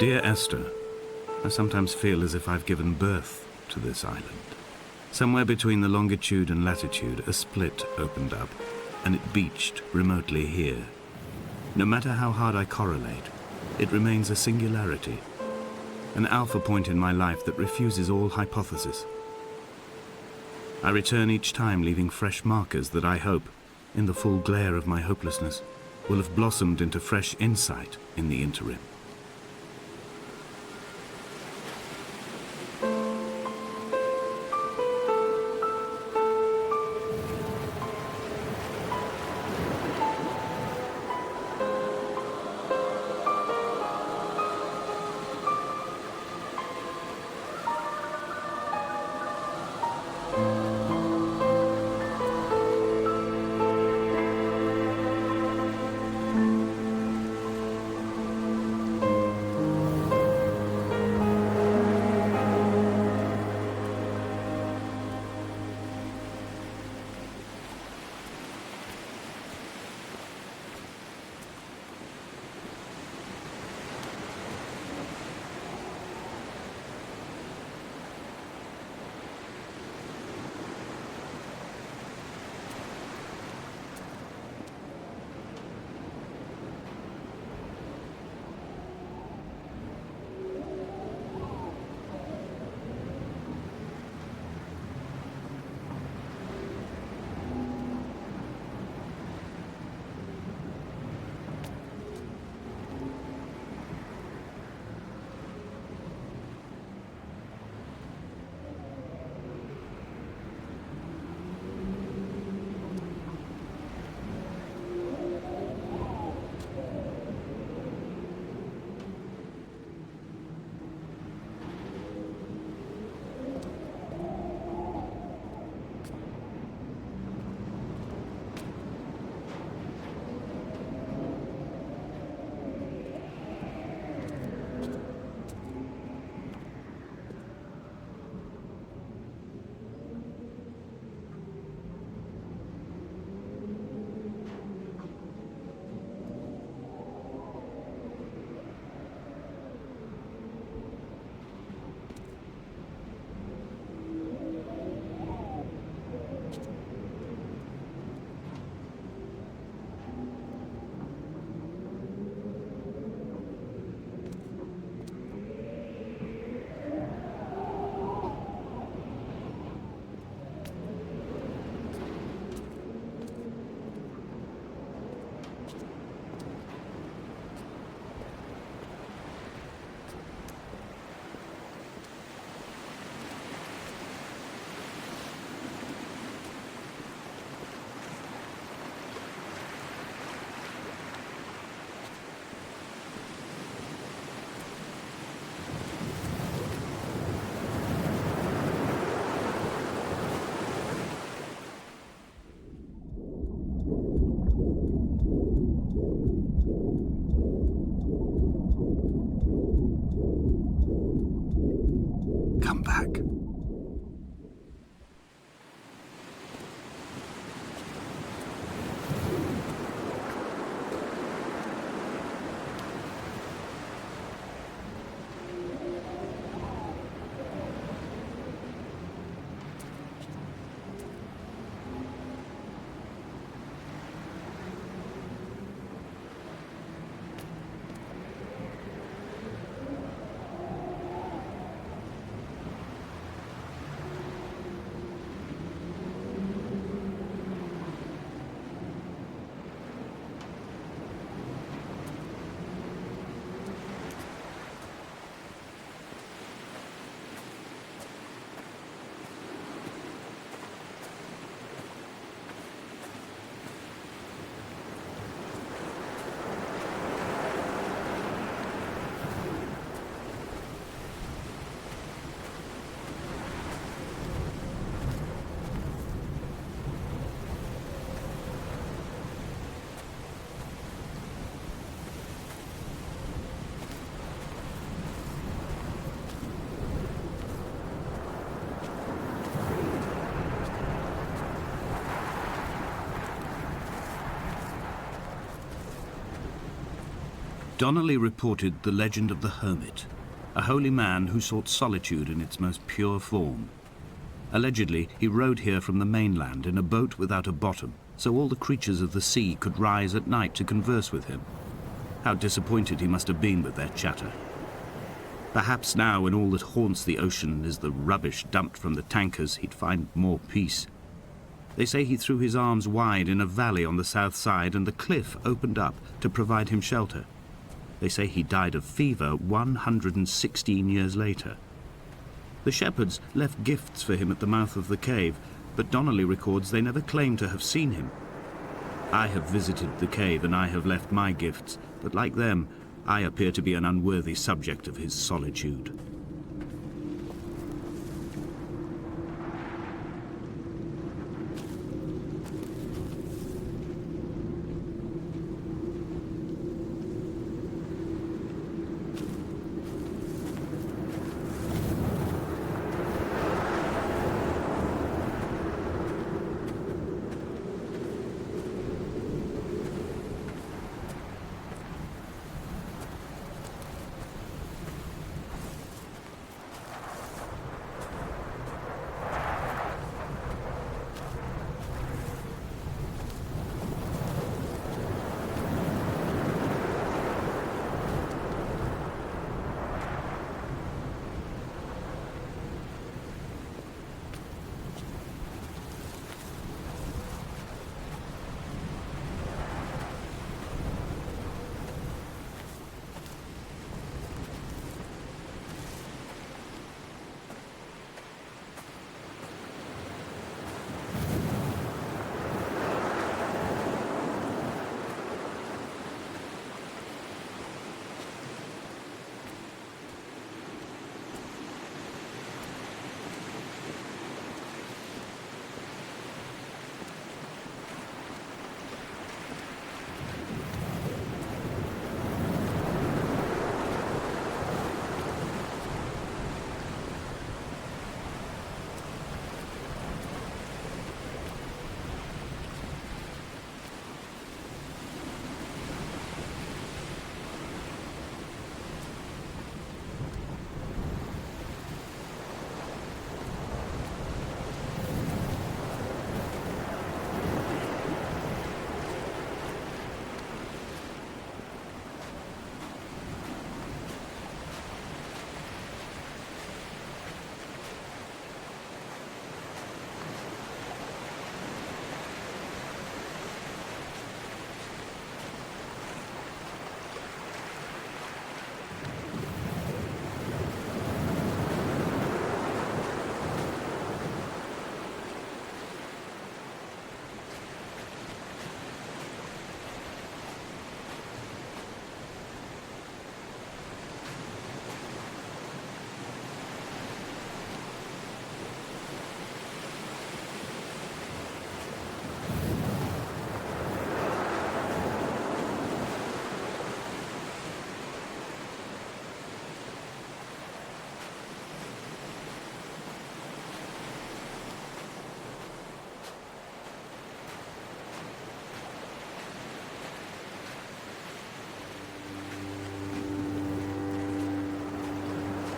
Dear Esther, I sometimes feel as if I've given birth to this island. Somewhere between the longitude and latitude, a split opened up, and it beached remotely here. No matter how hard I correlate, it remains a singularity, an alpha point in my life that refuses all hypothesis. I return each time leaving fresh markers that I hope, in the full glare of my hopelessness, will have blossomed into fresh insight in the interim. Donnelly reported the legend of the hermit, a holy man who sought solitude in its most pure form. Allegedly, he rode here from the mainland in a boat without a bottom, so all the creatures of the sea could rise at night to converse with him. How disappointed he must have been with their chatter. Perhaps now, when all that haunts the ocean is the rubbish dumped from the tankers, he'd find more peace. They say he threw his arms wide in a valley on the south side, and the cliff opened up to provide him shelter. They say he died of fever 116 years later. The shepherds left gifts for him at the mouth of the cave, but Donnelly records they never claimed to have seen him. I have visited the cave and I have left my gifts, but like them, I appear to be an unworthy subject of his solitude.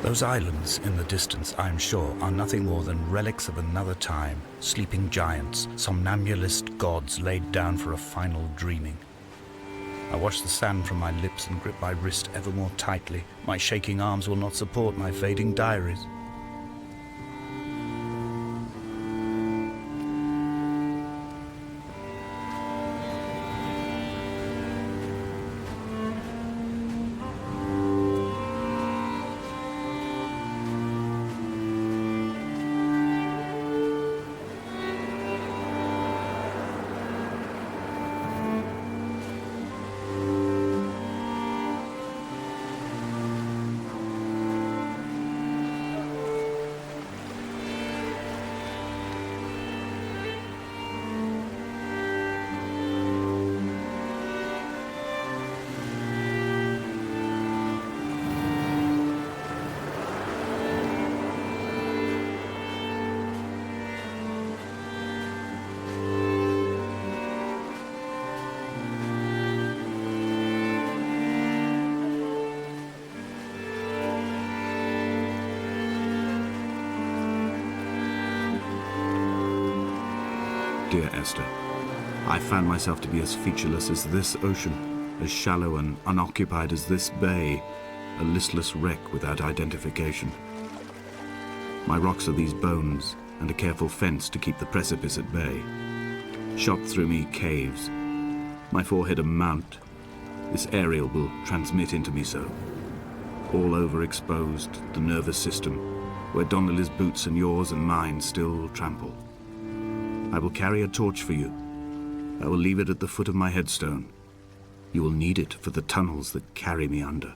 Those islands in the distance, I am sure, are nothing more than relics of another time, sleeping giants, somnambulist gods laid down for a final dreaming. I wash the sand from my lips and grip my wrist ever more tightly. My shaking arms will not support my fading diaries. dear Esther. I found myself to be as featureless as this ocean, as shallow and unoccupied as this bay, a listless wreck without identification. My rocks are these bones, and a careful fence to keep the precipice at bay. Shot through me caves, my forehead a mount. This aerial will transmit into me so. All over exposed, the nervous system, where Donnelly's boots and yours and mine still trample. I will carry a torch for you. I will leave it at the foot of my headstone. You will need it for the tunnels that carry me under.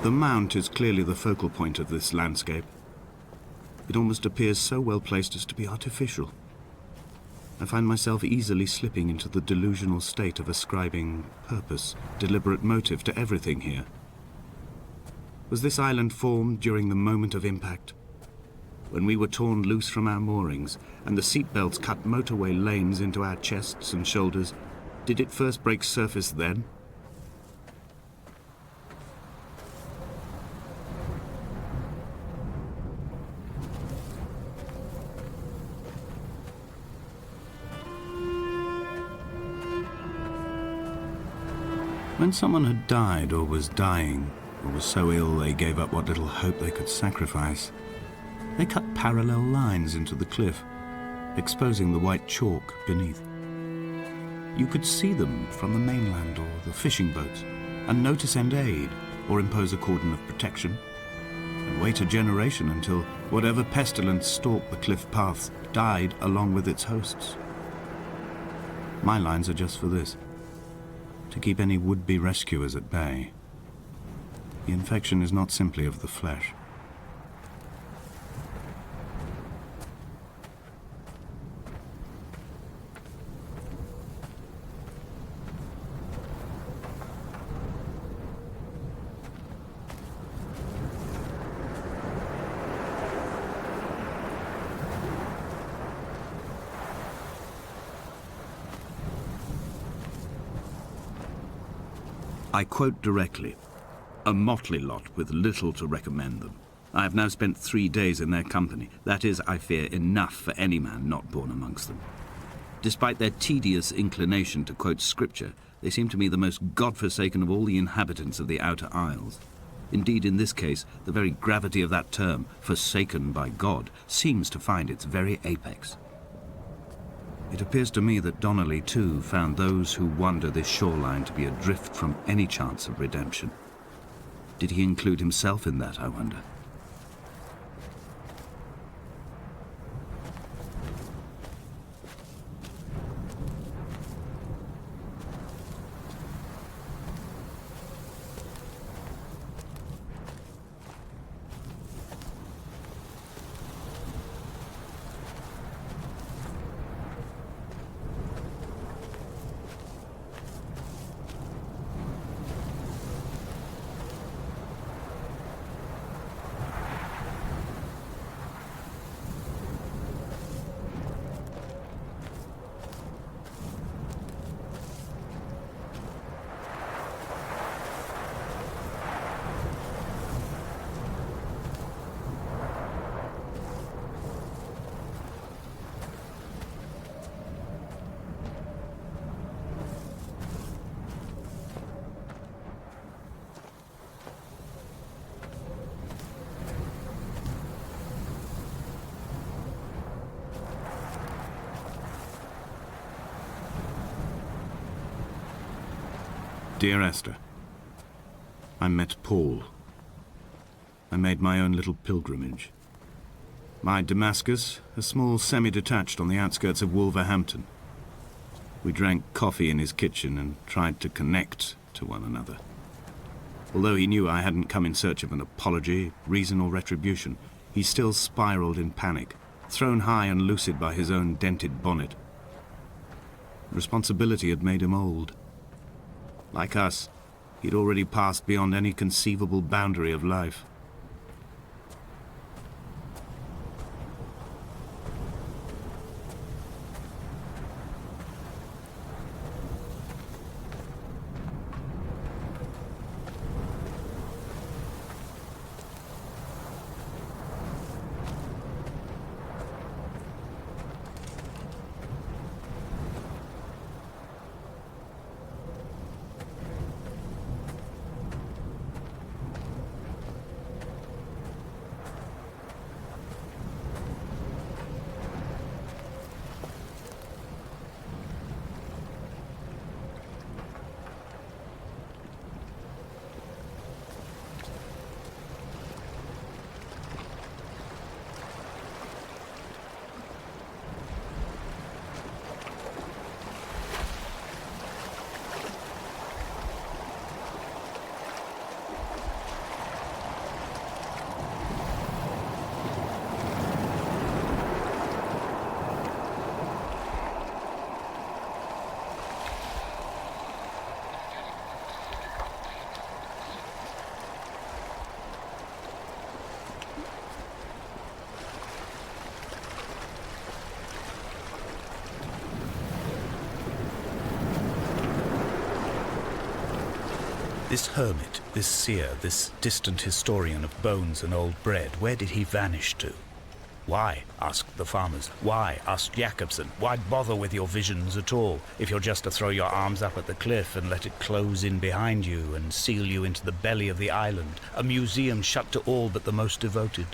The mount is clearly the focal point of this landscape. It almost appears so well placed as to be artificial. I find myself easily slipping into the delusional state of ascribing purpose, deliberate motive to everything here. Was this island formed during the moment of impact? When we were torn loose from our moorings and the seatbelts cut motorway lanes into our chests and shoulders, did it first break surface then? When someone had died or was dying, or was so ill they gave up what little hope they could sacrifice, they cut parallel lines into the cliff, exposing the white chalk beneath. You could see them from the mainland or the fishing boats, and know to send aid or impose a cordon of protection, and wait a generation until whatever pestilence stalked the cliff paths died along with its hosts. My lines are just for this: to keep any would-be rescuers at bay. The infection is not simply of the flesh. I quote directly, "A motley lot with little to recommend them. I have now spent 3 days in their company. That is, I fear, enough for any man not born amongst them. Despite their tedious inclination to quote scripture, they seem to me the most God-forsaken of all the inhabitants of the Outer Isles. Indeed, in this case, the very gravity of that term, forsaken by God, seems to find its very apex. It appears to me that Donnelly, too, found those who wander this shoreline to be adrift from any chance of redemption. Did he include himself in that, I wonder? Dear Esther, I met Paul. I made my own little pilgrimage. My Damascus, a small semi-detached on the outskirts of Wolverhampton. We drank coffee in his kitchen and tried to connect to one another. Although he knew I hadn't come in search of an apology, reason or retribution, he still spiraled in panic, thrown high and lucid by his own dented bonnet. Responsibility had made him old. Like us, he'd already passed beyond any conceivable boundary of life. This hermit, this seer, this distant historian of bones and old bread, where did he vanish to? Why, asked the farmers. Why, asked Jakobsen. Why bother with your visions at all, if you're just to throw your arms up at the cliff and let it close in behind you and seal you into the belly of the island, a museum shut to all but the most devoted?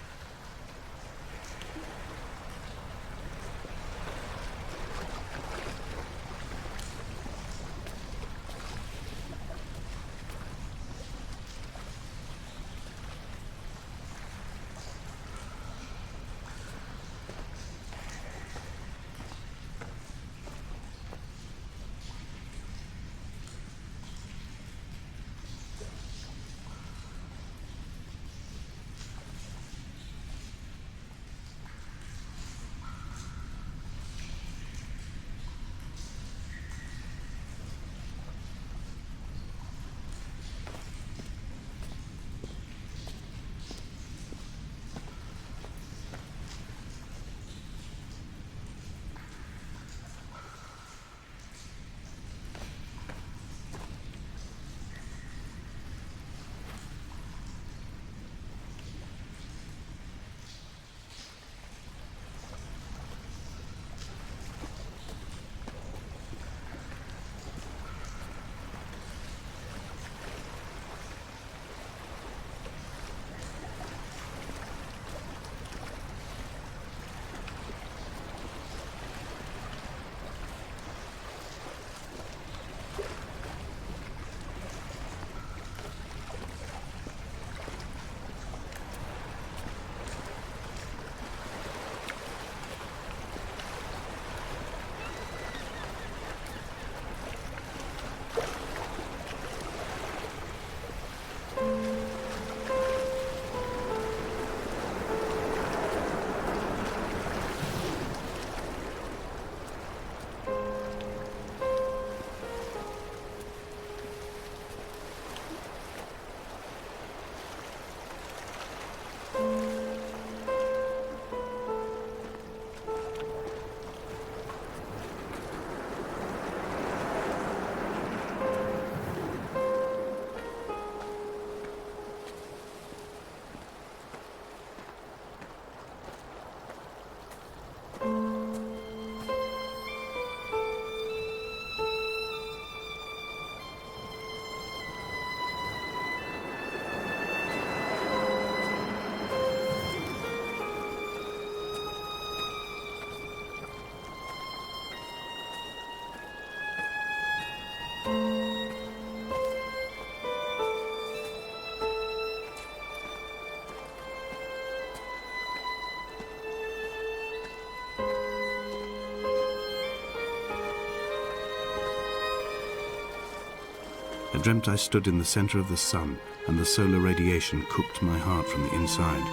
I dreamt I stood in the center of the sun, and the solar radiation cooked my heart from the inside.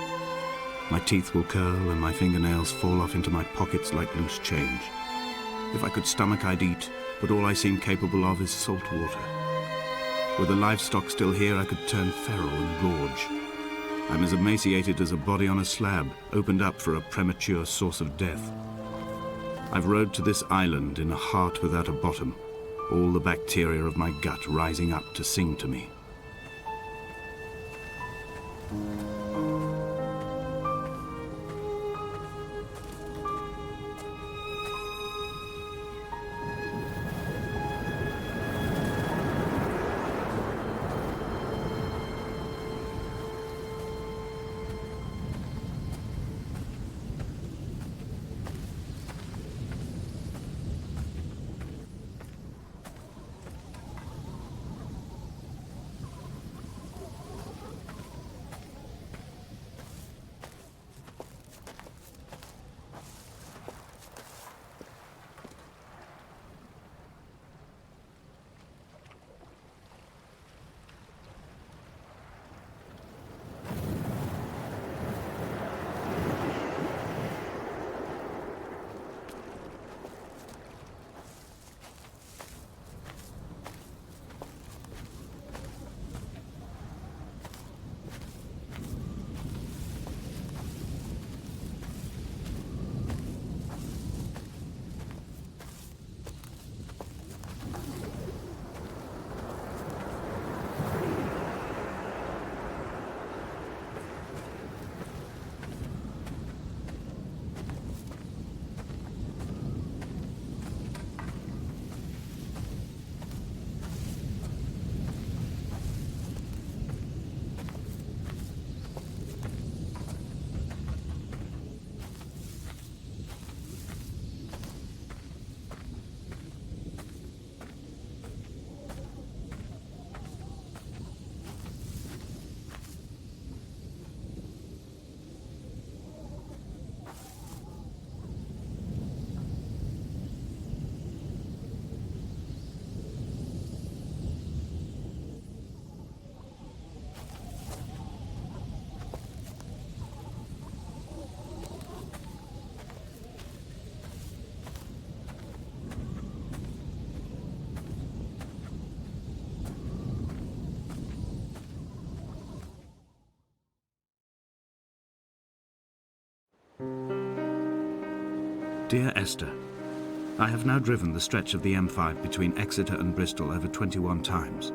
My teeth will curl and my fingernails fall off into my pockets like loose change. If I could stomach, I'd eat, but all I seem capable of is salt water. Were the livestock still here, I could turn feral and gorge. I'm as emaciated as a body on a slab, opened up for a premature source of death. I've rowed to this island in a heart without a bottom, all the bacteria of my gut rising up to sing to me. Dear Esther, I have now driven the stretch of the M5 between Exeter and Bristol over 21 times.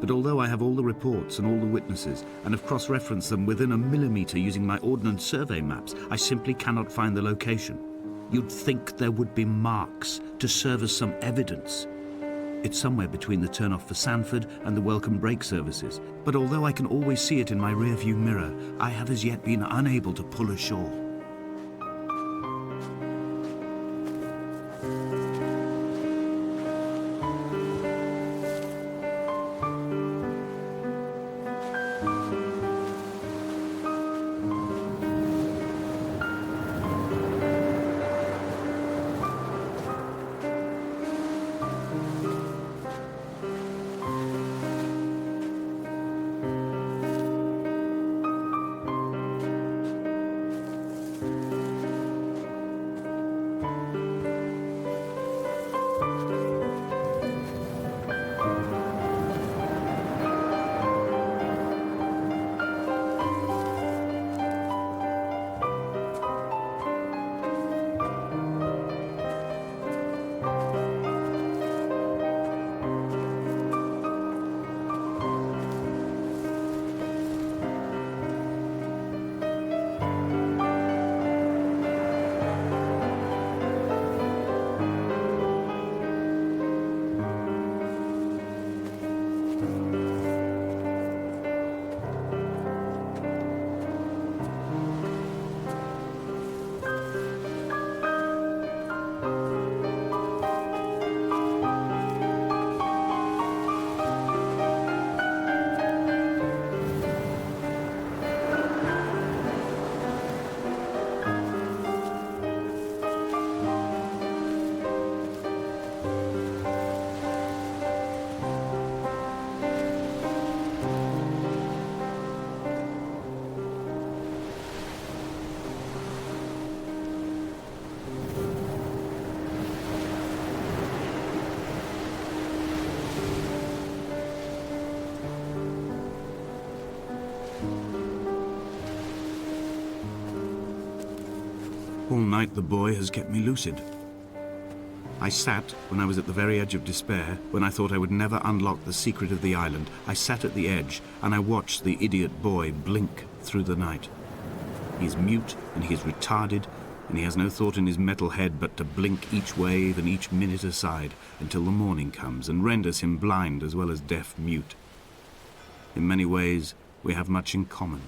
But although I have all the reports and all the witnesses, and have cross-referenced them within a millimetre using my Ordnance Survey maps, I simply cannot find the location. You'd think there would be marks to serve as some evidence. It's somewhere between the turn-off for Sanford and the welcome brake services, but although I can always see it in my rear-view mirror, I have as yet been unable to pull ashore. All night the boy has kept me lucid. I sat, when I was at the very edge of despair, when I thought I would never unlock the secret of the island, I sat at the edge, and I watched the idiot boy blink through the night. He is mute, and he is retarded, and he has no thought in his metal head but to blink each wave and each minute aside until the morning comes and renders him blind as well as deaf-mute. In many ways, we have much in common.